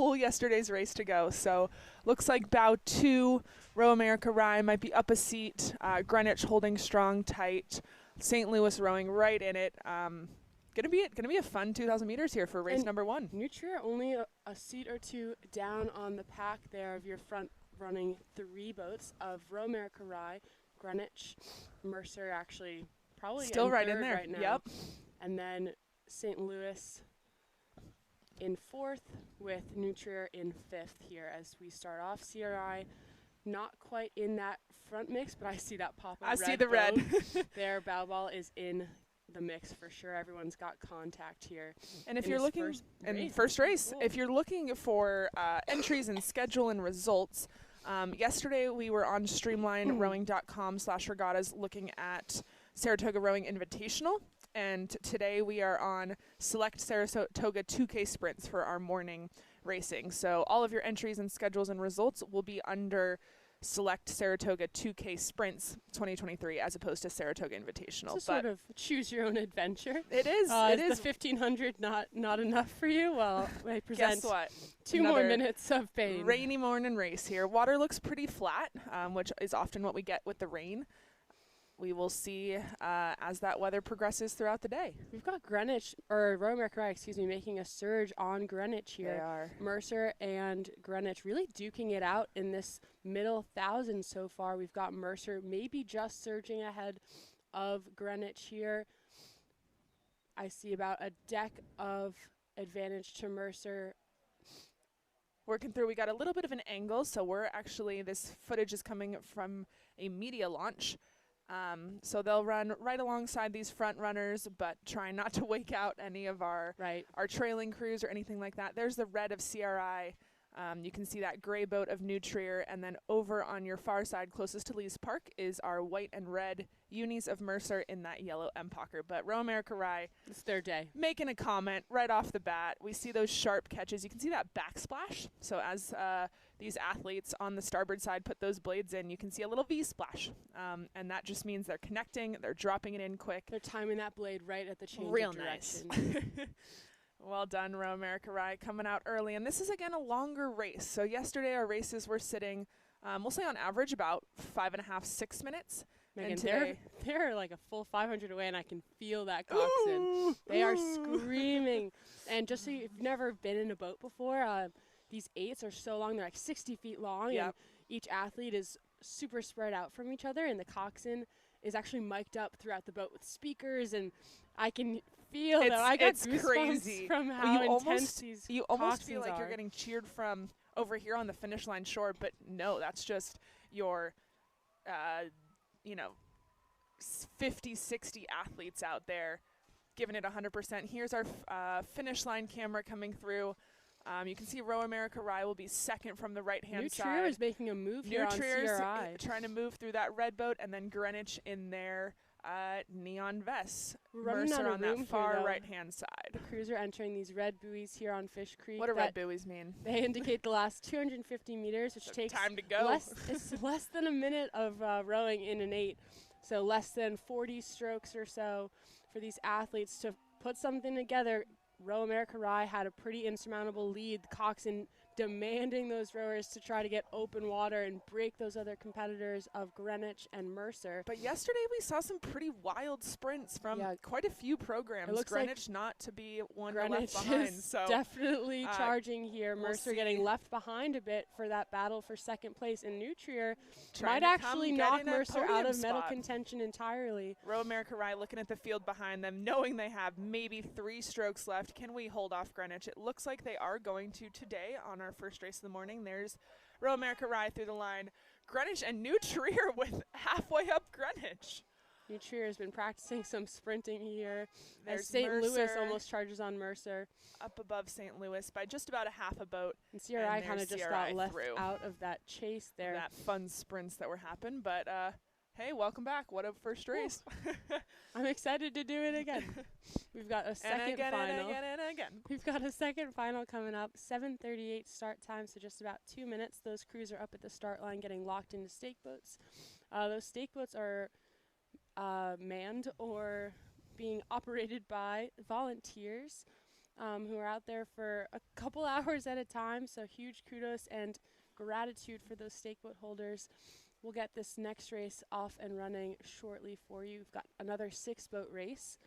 whole yesterday's race to go. So looks like bow 2, Row America Rye might be up a seat. Greenwich holding strong, tight. St. Louis rowing right in it. Gonna be a fun 2,000 meters here for race and number 1. Nutria only a seat or two down on the pack there of your front running 3 boats of Row America Rye, Greenwich, Mercer actually probably Still right in third there. right now. Yep. And then St. Louis in 4th with Nutria in 5th here as we start off. CRI not quite in that front mix, but I see that pop up. I see the red. Their bow ball is in the mix for sure. Everyone's got contact here. And if you're looking first race, cool. if you're looking for entries and schedule and results, yesterday we were on streamlinerowing.com/regattas looking at Saratoga Rowing Invitational, and today we are on Select Saratoga 2K Sprints for our morning racing. So all of your entries and schedules and results will be under Select Saratoga 2K Sprints 2023 as opposed to Saratoga Invitational. It's a sort of choose your own adventure. It is. It is. The 1500 not enough for you? Well, I present Guess what? 2 more minutes of pain. Rainy morning race here. Water looks pretty flat, which is often what we get with the rain. We will see as that weather progresses throughout the day. We've got Greenwich, or Row America Rye, making a surge on Greenwich here. They are. Mercer and Greenwich really duking it out in this middle 1,000 so far. We've got Mercer maybe just surging ahead of Greenwich here. I see about a deck of advantage to Mercer. Working through, we got a little bit of an angle, so this footage is coming from a media launch. So they'll run right alongside these front runners, but try not to wake out any of our trailing crews or anything like that. There's the red of CRI. You can see that gray boat of Nutria, and then over on your far side, closest to Lee's Park, is our white and red unis of Mercer in that yellow Empacher. But Row America Rye, it's their day. Making a comment right off the bat. We see those sharp catches. You can see that backsplash. So as these athletes on the starboard side put those blades in, you can see a little V-splash. And that just means they're connecting, they're dropping it in quick. They're timing that blade right at the change Real of direction. Nice. Well done, Row America Rye, coming out early. And this is, again, a longer race. So yesterday our races were sitting, we'll say on average, about 5.5, 6 minutes. Megan, and today they're like a full 500 away, and I can feel that coxswain. They are screaming. And just so you've never been in a boat before, these 8s are so long. They're like 60 feet long, and each athlete is super spread out from each other, and the coxswain is actually mic'd up throughout the boat with speakers, and I can feel that. I got goosebumps crazy from how intense these You almost feel like are. you're getting cheered from over here on the finish line shore, but no, that's just your, 50, 60 athletes out there giving it 100%. Here's our finish line camera coming through. You can see Row America Rye will be second from the right-hand side. Nutria is making a move here on CRI. Trying to move through that red boat, and then Greenwich in their neon vests. Running Mercer out of on that room far here, right-hand side. The crews are entering these red buoys here on Fish Creek. What do red buoys mean? They indicate the last 250 meters, which takes time to go. It's less than a minute of rowing in an 8, so less than 40 strokes or so for these athletes to put something together. Row America Rye had a pretty insurmountable lead. The coxswain demanding those rowers to try to get open water and break those other competitors of Greenwich and Mercer. But yesterday we saw some pretty wild sprints from quite a few programs. It looks Greenwich not to be one Greenwich left behind. is So definitely charging here. we'll Mercer getting left behind a bit for that battle for second place. And Nutria Trying might to actually knock Mercer out of medal contention entirely. Row America Rye looking at the field behind them, knowing they have maybe 3 strokes left. Can we hold off Greenwich? It looks like they are going to today on our first race of the morning. There's Row America Rye through the line. Greenwich and Nutria with halfway up Greenwich. Nutria has been practicing some sprinting here. There's St. Louis almost charges on Mercer. Up above St. Louis by just about a half a boat. And CRI kind of just got left out of that chase there. That fun sprints that were happening. But hey, welcome back. What a first race. I'm excited to do it again. We've got a second final. And again. We've got a second final coming up. 7:38 start time, so just about 2 minutes. Those crews are up at the start line getting locked into stake boats. Those stake boats are manned or being operated by volunteers. who are out there for a couple hours at a time. So huge kudos and gratitude for those stake boat holders. We'll get this next race off and running shortly for you. We've got another 6-boat race